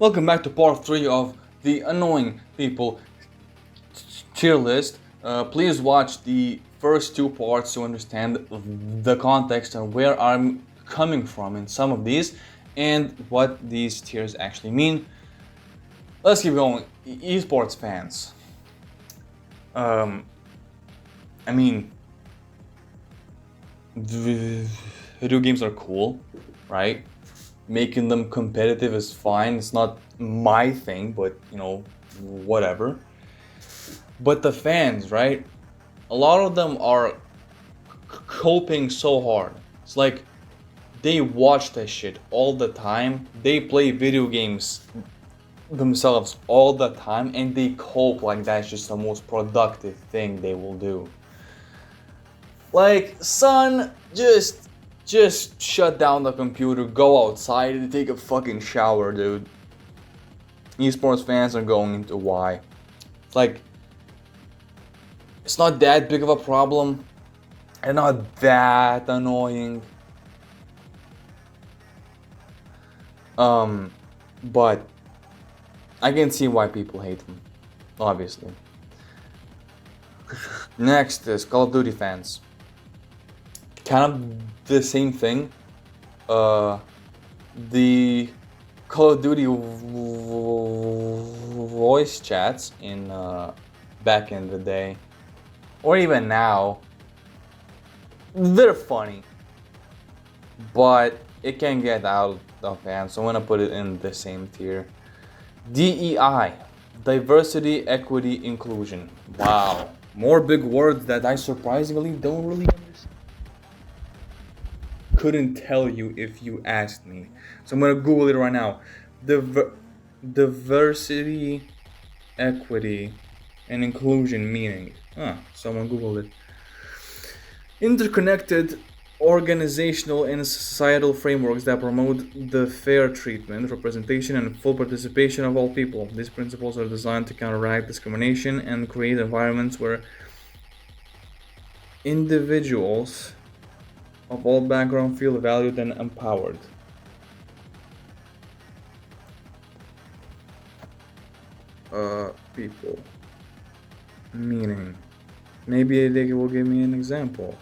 Welcome back to part 3 of the annoying people tier list. Please watch the first two parts to understand the context and where I'm coming from in some of these and what these tiers actually mean. Let's keep going. Esports fans. Um, I mean, video games are cool, right? Making them competitive is fine. It's not my thing, but whatever. But the fans, right? A lot of them are coping so hard. It's like they watch that shit all the time. They play video games themselves all the time and they cope like that's just the most productive thing they will do. Like, son, just shut down the computer, go outside and take a fucking shower, dude. Esports fans are going into why. It's like it's not that big of a problem and not that annoying. But I can see why people hate them, obviously. Next is Call of Duty fans. Kind of the same thing. The Call of Duty voice chats in back in the day, or even now, they're funny, but it can get out of hand. So I'm gonna put it in the same tier. DEI, diversity, equity, inclusion. Wow, more big words that I surprisingly don't really understand. Couldn't tell you if you asked me. So I'm gonna Google it right now. Diversity, equity, and inclusion meaning. Someone Googled it. Interconnected organizational and societal frameworks that promote the fair treatment, representation, and full participation of all people. These principles are designed to counteract discrimination and create environments where individuals of all backgrounds feel valued and empowered. People. Meaning. Maybe they will give me an example.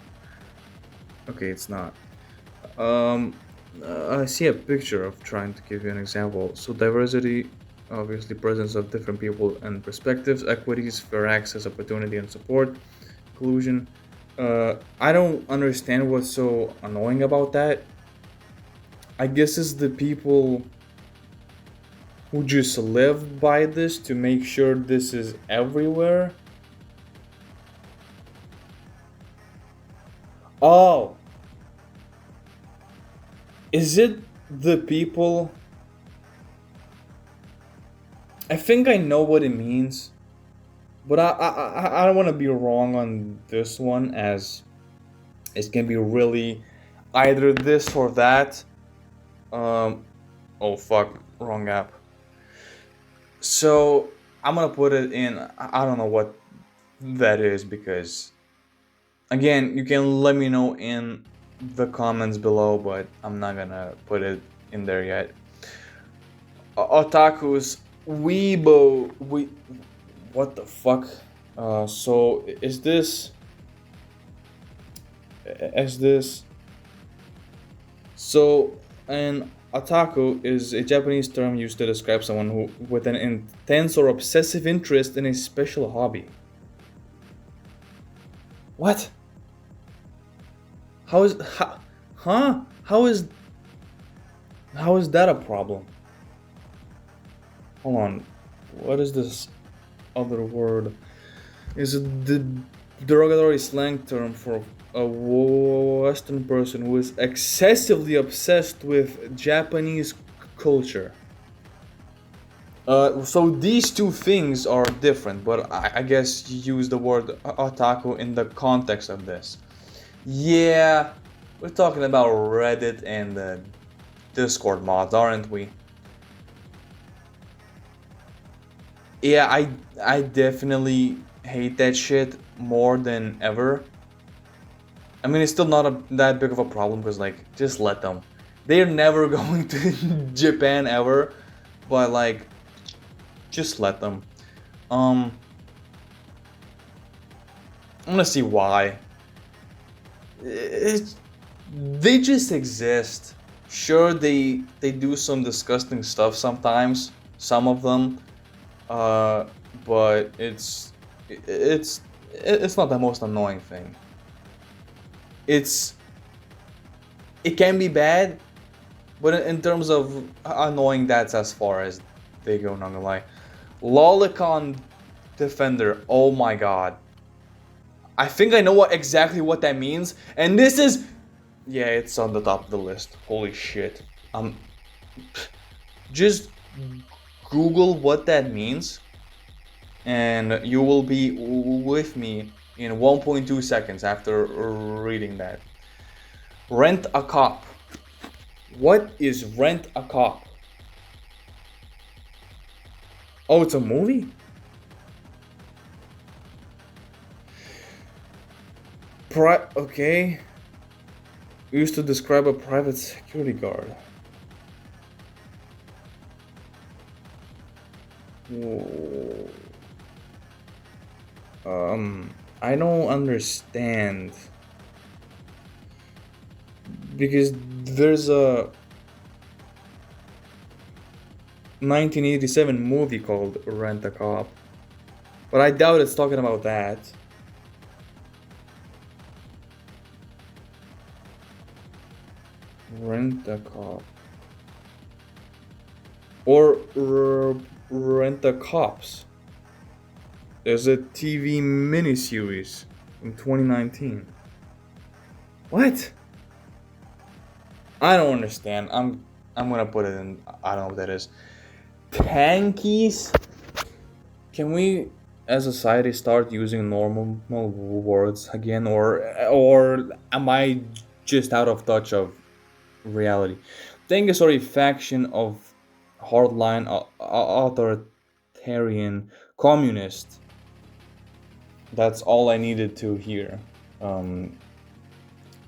Okay, it's not. I see a picture of trying to give you an example. So diversity, obviously presence of different people and perspectives, equities, fair access, opportunity and support, inclusion. I don't understand what's so annoying about that. I guess it's the people who just live by this to make sure this is everywhere. Oh, is it the people? I think I know what it means, but I don't want to be wrong on this one, as it can be really either this or that. Um, oh fuck, wrong app. So I'm gonna put it in. I don't know what that is because, again, you can let me know in the comments below, but I'm not gonna put it in there yet. Otakus, weebo, what the fuck? So is this? So an otaku is a Japanese term used to describe someone who with an intense or obsessive interest in a special hobby. What? How is huh? How is that a problem? Hold on. What is this other word? Is it the derogatory slang term for a Western person who is excessively obsessed with Japanese culture? So these two things are different, but I guess you use the word otaku in the context of this. Yeah, we're talking about Reddit and Discord mods, aren't we? Yeah, I definitely hate that shit more than ever. I mean, it's still not that big of a problem because, like, just let them. They're never going to Japan ever. but like, just let them. Um, I'm gonna see why. It, they just exist. Sure, they do some disgusting stuff sometimes. Some of them, uh, but it's it's not the most annoying thing. It's it can be bad, but in terms of annoying, that's as far as they go. Not gonna lie, Lolicon Defender. Oh my god, I think I know exactly what that means, and this is yeah, it's on the top of the list. Holy shit. Just Google what that means, and you will be with me in 1.2 seconds after reading that. Rent a cop. What is Rent a Cop? Oh, it's a movie? Okay. Used to describe a private security guard. Whoa. I don't understand. Because there's a 1987 movie called Rent a Cop. But I doubt it's talking about that. Rent a Cop. Or Rent a Cops. There's a TV miniseries in 2019. What? I don't understand. I'm gonna put it in. I don't know what that is. Tankies? Can we, as a society, start using normal words again, or am I just out of touch of reality? Tankies are a faction of hardline authoritarian communist. That's all I needed to hear. Um,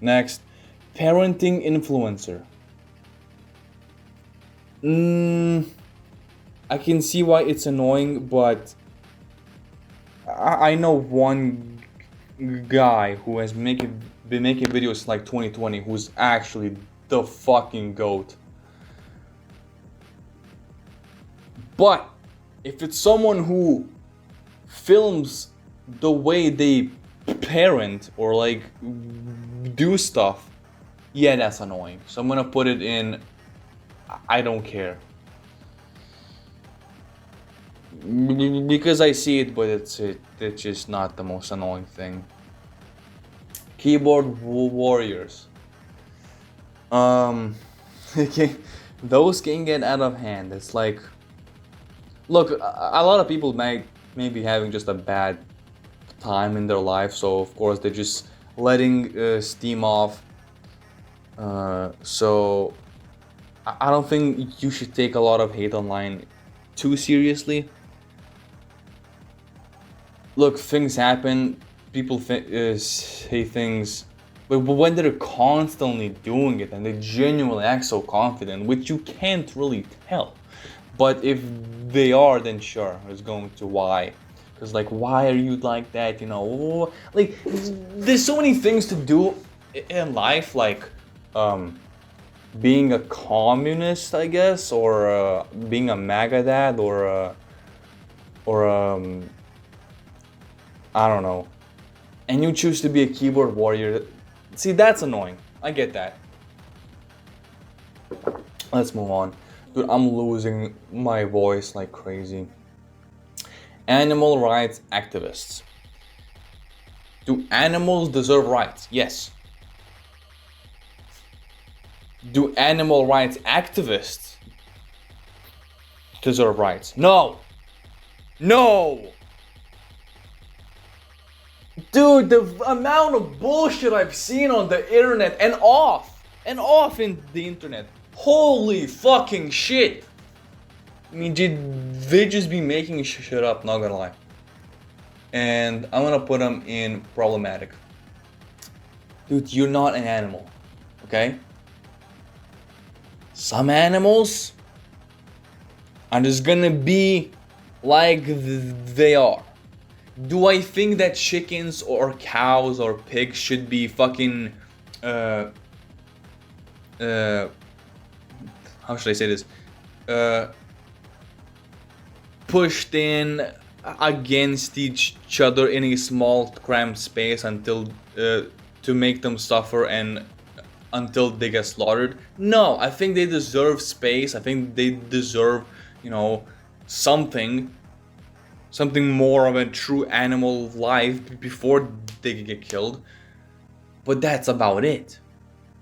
Next, parenting influencer. I can see why it's annoying, but I know one guy who has been making videos like 2020 who's actually the fucking goat. But if it's someone who films the way they parent or like do stuff, yeah, that's annoying. So I'm gonna put it in I don't care. Because I see it, but it's just not the most annoying thing. Keyboard warriors. Um, okay, those can get out of hand. It's like, look, a lot of people may be having just a bad time in their life, so of course they're just letting steam off. So I don't think you should take a lot of hate online too seriously. Look, things happen. People say things, but when they're constantly doing it and they genuinely act so confident, which you can't really tell. But if they are, then sure, it's going to why. Because like, why are you like that? You know, like there's so many things to do in life, like being a communist, I guess, or being a MAGA dad, or I don't know. And you choose to be a keyboard warrior. See, that's annoying. I get that. Let's move on. Dude, I'm losing my voice like crazy. Animal rights activists. Do animals deserve rights? Yes. Do animal rights activists deserve rights? No. No. Dude, the amount of bullshit I've seen on the internet and off in the internet. Holy fucking shit. I mean, they just be making shit up, not gonna lie. And I'm gonna put them in problematic. Dude, you're not an animal, okay? Some animals are just gonna be like they are. Do I think that chickens or cows or pigs should be fucking uh uh how should I say this? Uh Pushed in against each other in a small cramped space until to make them suffer and until they get slaughtered? No, I think they deserve space. I think they deserve, you know, something something more of a true animal life before they get killed. But that's about it.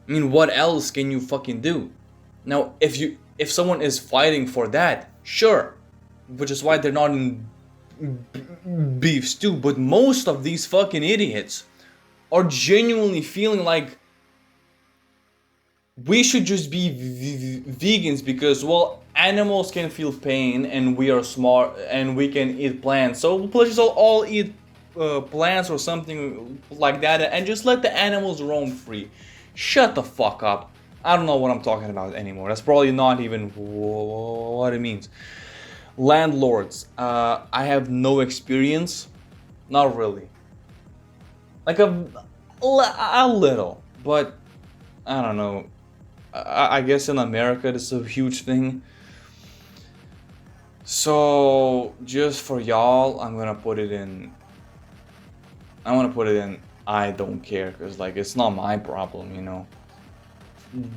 I mean, what else can you fucking do? Now, if someone is fighting for that, sure, which is why they're not in beef stew. But most of these fucking idiots are genuinely feeling like we should just be vegans because, well, animals can feel pain and we are smart and we can eat plants, so let's just all eat plants or something like that and just let the animals roam free. Shut the fuck up. I don't know what I'm talking about anymore. That's probably not even what it means. Landlords, I have no experience. Not really. Like a little, but I don't know. I guess in America this is a huge thing. So just for y'all, I'm gonna put it in. I want to put it in. I don't care, cause like it's not my problem, you know.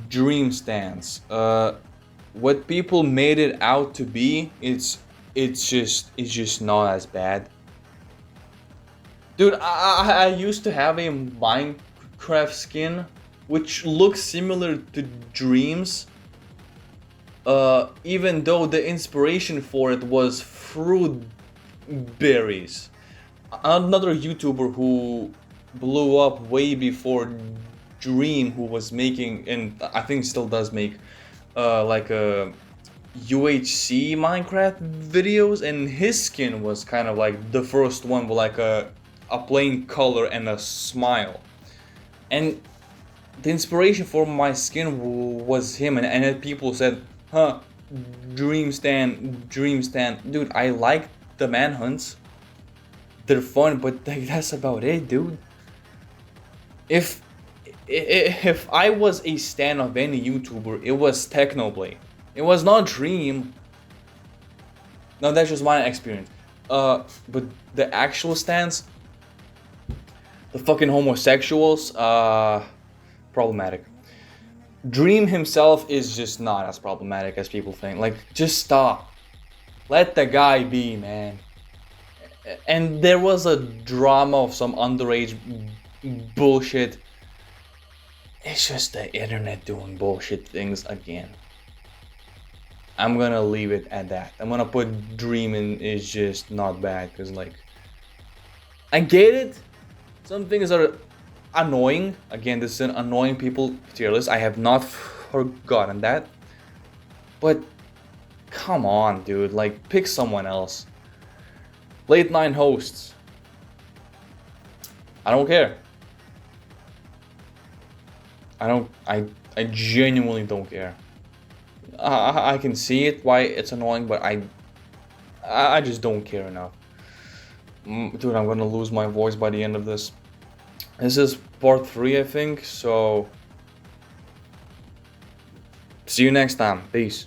Dream stands. What people made it out to be, it's just not as bad. Dude, I used to have a Minecraft skin which looks similar to Dreams. Even though the inspiration for it was fruit berries. Another YouTuber who blew up way before Dream, who was making, and I think still does make, like a UHC Minecraft videos, and his skin was kind of like the first one with like a plain color and a smile. And the inspiration for my skin was him, and then people said, huh, Dream Stand, dude. I like the manhunts, they're fun, but like, that's about it, dude. If I was a stan of any YouTuber, it was Technoblade. It was not Dream. No, that's just my experience. But the actual stans, the fucking homosexuals, problematic. Dream himself is just not as problematic as people think. Like, just stop. Let the guy be, man. And there was a drama of some underage bullshit. It's just the internet doing bullshit things again. I'm gonna leave it at that. I'm gonna put Dream in is just not bad, because like, I get it. Some things are annoying. Again, this is an annoying people tier list. I have not forgotten that. But come on, dude. Like, pick someone else. Late night hosts. I don't care. I genuinely don't care. I can see it why it's annoying, but I just don't care enough. Dude, I'm gonna lose my voice by the end of this. This is part 3, I think, so see you next time. Peace.